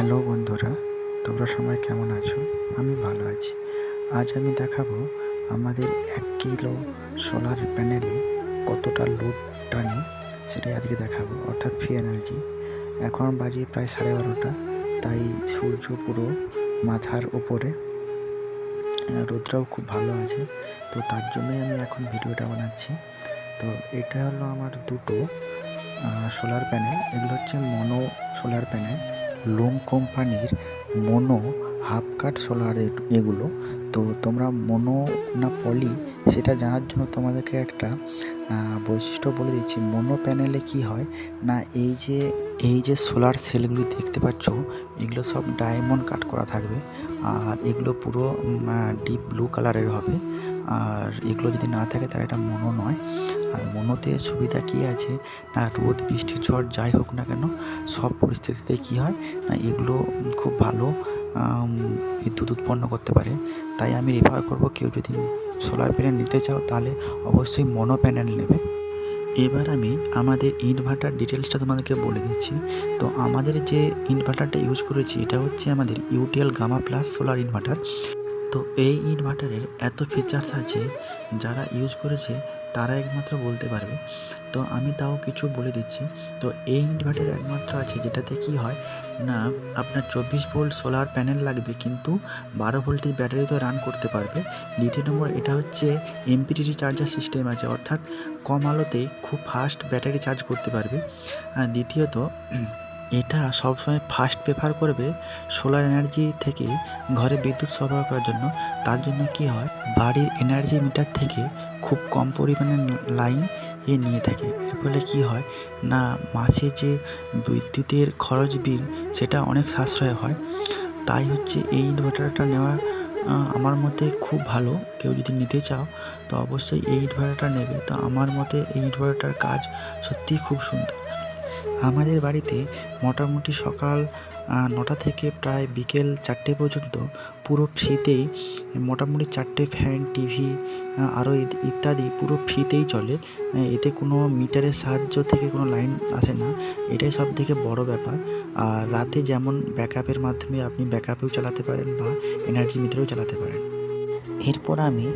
Hello বন্ধুরা, তোমরা সবাই কেমন আছো? আমি ভালো আছি। আজ আমি দেখাবো আমাদের 1 কিলো সোলার প্যানেলে কতটা লোড টানে সেটাই আজকে দেখাবো, অর্থাৎ ফ্রি এনার্জি। এখন বাজে প্রায় 12:30, তাই সূর্য পুরো মাথার উপরে, রোদটাও খুব ভালো আছে, তো তার জন্যই আমি এখন ভিডিওটা বানাচ্ছি। তো এটা হলো আমার দুটো সোলার প্যানেল। এগুলো হচ্ছে মনো সোলার প্যানেল, লুম কোম্পানির মনো হাফ কাট সোলার এগুলো। তো তোমরা মনো না পলি সেটা জানার জন্য তোমাদেরকে একটা বৈশিষ্ট্য বলে দিচ্ছি। মনো প্যানেলে কি হয় না, এই যে সোলার সেলগুলি দেখতে পাচ্ছ, এগুলো সব ডায়মন্ড কাট করা থাকবে, আর এগুলো পুরো ডিপ ব্লু কালারের হবে। আর এগুলো যদি না থাকে তাহলে এটা মনো নয়। আর মনোতে সুবিধা কী আছে না, রোদ বৃষ্টি ঝড় যাই হোক না কেন, সব পরিস্থিতিতে কী হয় না, এগুলো খুব ভালো বিদ্যুৎ উৎপন্ন করতে পারে। তাই আমি রেফার করব, কেউ যদি সোলার প্যানেল নিতে চাও তাহলে অবশ্যই মনো প্যানেল নেবে। এবার আমি আমাদের ইনভার্টার ডিটেলসটা তোমাদেরকে বলে দিচ্ছি। তো আমাদের যে ইনভার্টারটা ইউজ করেছি এটা হচ্ছে আমাদের UTL Gamma plus solar inverter. তো এই ইনভার্টারের এত ফিচার্স আছে, যারা ইউজ করেছে তারা একমাত্র বলতে পারবে। তো আমি তাও কিছু বলে দিচ্ছি। তো এই ইনভার্টার একমাত্র আছে যেটাতে কি হয় না, আপনার 24 ভোল্ট সোলার প্যানেল লাগবে, কিন্তু 12 ভোল্টের ব্যাটারিতে রান করতে পারবে। দ্বিতীয় নম্বর, এটা হচ্ছে এমপিপিটি চার্জার সিস্টেম আছে, অর্থাৎ কম আলোতেই খুব ফাস্ট ব্যাটারি চার্জ করতে পারবে। আর দ্বিতীয়ত, এটা সবসময় ফাস্ট প্রেফার করবে সোলার এনার্জি থেকে ঘরে বিদ্যুৎ সরবরাহ করার জন্য। তার জন্য কি হয়, বাড়ির এনার্জি মিটার থেকে খুব কম পরিমাণে লাইন নিয়ে থাকে। এর ফলে কী হয় না, মাসে যে বিদ্যুতের খরচ বিল সেটা অনেক সাশ্রয় হয়। তাই হচ্ছে এই ইনভার্টারটা নেওয়া আমার মতে খুব ভালো। কেউ যদি নিতে চাও তো অবশ্যই এই ইনভার্টারটা নেবে। তো আমার মতে এই ইনভার্টারটার কাজ সত্যিই খুব সুন্দর। আমাদের বাড়িতে মোটামুটি সকাল 9টা থেকে প্রায় বিকেল 4টে পর্যন্ত পুরো ফ্রিতেই মোটামুটি 4টে ফ্যান, টিভি আরও ইত্যাদি পুরো ফ্রিতেই চলে। এতে কোনো মিটারের সাহায্য থেকে কোনো লাইন আসে না, এটাই সবথেকে বড় ব্যাপার। আর রাতে যেমন ব্যাকআপের মাধ্যমে আপনি ব্যাকআপেও চালাতে পারেন বা এনার্জি মিটারেও চালাতে পারেন। এরপর আমি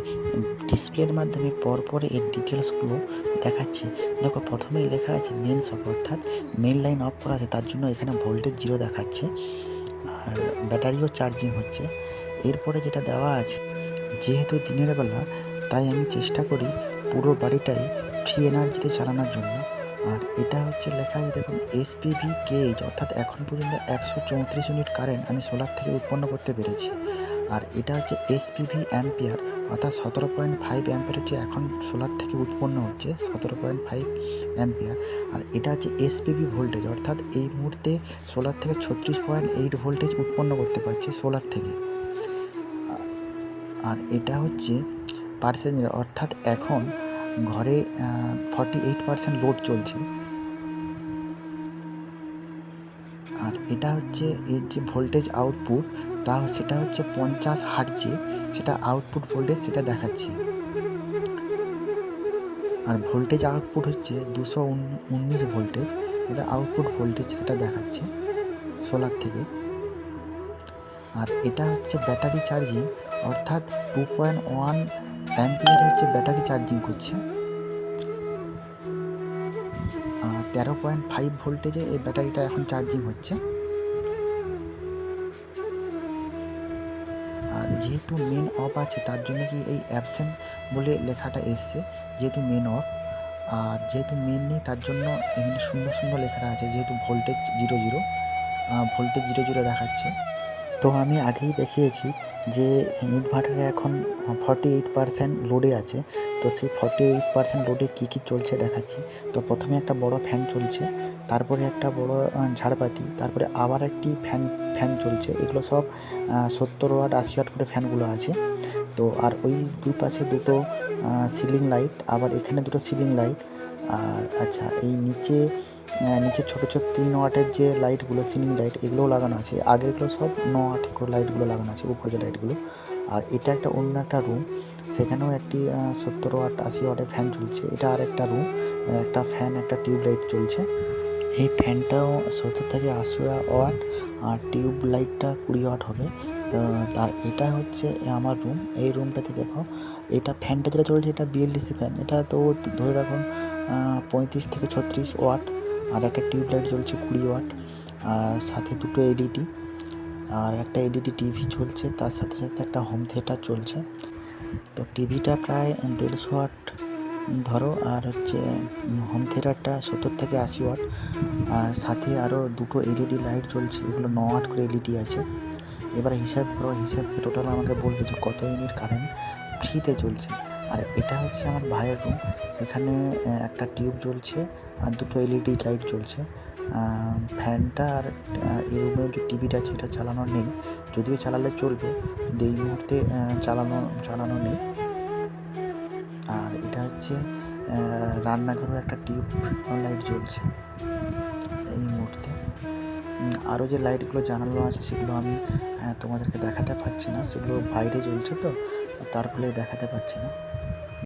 ডিসপ্লের মাধ্যমে পরপর এর ডিটেলসগুলো দেখাচ্ছি। দেখো, প্রথমেই লেখা আছে মেইনস অফ, অর্থাৎ মেইন লাইন অফ করা আছে, তার জন্য এখানে ভোল্টেজ 0 দেখাচ্ছে, আর ব্যাটারিও চার্জিং হচ্ছে। এরপরে যেটা দেওয়া আছে, যেহেতু দিনের বেলা তাই আমি চেষ্টা করি পুরো বাড়িটাই ফ্রি এনার্জিতে চালানোর জন্য। আর এটা হচ্ছে লেখা আছে, দেখুন এসপিভি কেএইচ, অর্থাৎ এখন পর্যন্ত 134 ইউনিট কারেন্ট আমি সোলার থেকে উৎপন্ন করতে পেরেছি। আর এটা হচ্ছে এসপিভি অ্যাম্পিয়ার, অর্থাৎ 17.5 অ্যাম্পিয়ার হচ্ছে এখন সোলার থেকে উৎপন্ন হচ্ছে, 17.5 অ্যাম্পিয়ার। আর এটা হচ্ছে এসপিভি ভোল্টেজ, অর্থাৎ এই মুহূর্তে সোলার থেকে 36.8 ভোল্টেজ উৎপন্ন করতে পারছে সোলার থেকে। আর এটা হচ্ছে পার্সেন্টেজ, অর্থাৎ এখন ঘরে 48% লোড চলছে। আর এটা হচ্ছে এর যে ভোল্টেজ আউটপুট, সেটা হচ্ছে 50 হার্টজে, সেটা আউটপুট ভোল্টেজ সেটা দেখাচ্ছে। আর ভোল্টেজ আউটপুট হচ্ছে 219 ভোল্টেজ, এটা আউটপুট ভোল্টেজ সেটা দেখাচ্ছে সোলার থেকে। আর এটা হচ্ছে ব্যাটারি চার্জিং, অর্থাৎ 2.1 অ্যাম্পিয়ার হচ্ছে ব্যাটারি চার্জিং করছে। 13.5 ভোল্টেজে এই ব্যাটারিটা এখন চার্জিং হচ্ছে। আর যেহেতু মেন অফ আছে তার জন্য কি এই অ্যাবসেন্ট বলে লেখাটা এসছে, যেহেতু মেন অফ। আর যেহেতু মেন নেই তার জন্য এখানে 0 লেখাটা আছে, যেহেতু ভোল্টেজ 0 দেখাচ্ছে। তো আমি আগেই দেখিয়েছি যে ইনভার্টারে এখন 48% লোডে আছে। তো সেই 48% লোডে কী চলছে দেখাচ্ছি। তো প্রথমে একটা বড় ফ্যান চলছে, তারপরে একটা বড় ঝাড়বাতি, তারপরে আবার একটি ফ্যান চলছে। এগুলো সব 70 ওয়াট 80 ওয়াট করে ফ্যানগুলো আছে। তো আর ওই দুই পাশে দুটো সিলিং লাইট, আবার এখানে দুটো সিলিং লাইট। আর আচ্ছা, এই নিচে ছোটো 3 ওয়াটের যে লাইটগুলো সিলিং লাইট, এগুলোও লাগানো আছে। আগেরগুলো সব 9 ওয়াট করে লাইটগুলো লাগানো আছে, উপরে যে লাইটগুলো। আর এটা অন্য একটা রুম, সেখানেও একটি 70 ওয়াট 80 ওয়াটের ফ্যান চলছে। এটা আর একটা রুম, একটা ফ্যান, একটা টিউবলাইট চলছে। এই ফ্যানটাও 70 থেকে 80 ওয়াট, আর টিউব লাইটটা 20 ওয়াট হবে। আর এটা হচ্ছে আমার রুম। এই রুমটাতে দেখো, এটা ফ্যানটা যেটা চলছে এটা বিএলডিসি ফ্যান। এটা তো ধরে রাখুন 35 থেকে 36 ওয়াট। আর একটা টিউব লাইট জ্বলছে 20 ওয়াট। আর সাথে দুটো এলইডি আর একটা এলইডি টিভি চলছে। তার সাথে সাথে একটা হোম থিয়েটার চলছে। তো টিভিটা প্রায় 150 ওয়াট ধরো, আর হচ্ছে হোম থিয়েটারটা 70 থেকে 80 ওয়াট। আর সাথে আরও দুটো এলইডি লাইট জ্বলছে, এগুলো 9 ওয়াট করে এলইডি আছে। এবারে হিসাব করো, হিসাব করে টোটাল আমাকে বলবে যে কত ইউনিট কারেন্ট ফ্রিতে চলছে। আর এটা হচ্ছে আমার ভাইয়ের রুম। এখানে একটা টিউব জ্বলছে আর দুটো এলইডি লাইট জ্বলছে। ফ্যানটা আর এই রুমের যে টিভিটা আছে এটা চালানো নেই, যদিও চালালে চলবে, কিন্তু এই মুহূর্তে চালানো নেই। আর এটা হচ্ছে রান্নাঘরেও একটা টিউব লাইট জ্বলছে এই মুহূর্তে। আরও যে লাইটগুলো জ্বালানো আছে সেগুলো আমি তোমাদেরকে দেখাতে পারছি না, সেগুলো বাইরে জ্বলছে তো, তার ফলে দেখাতে পারছি না।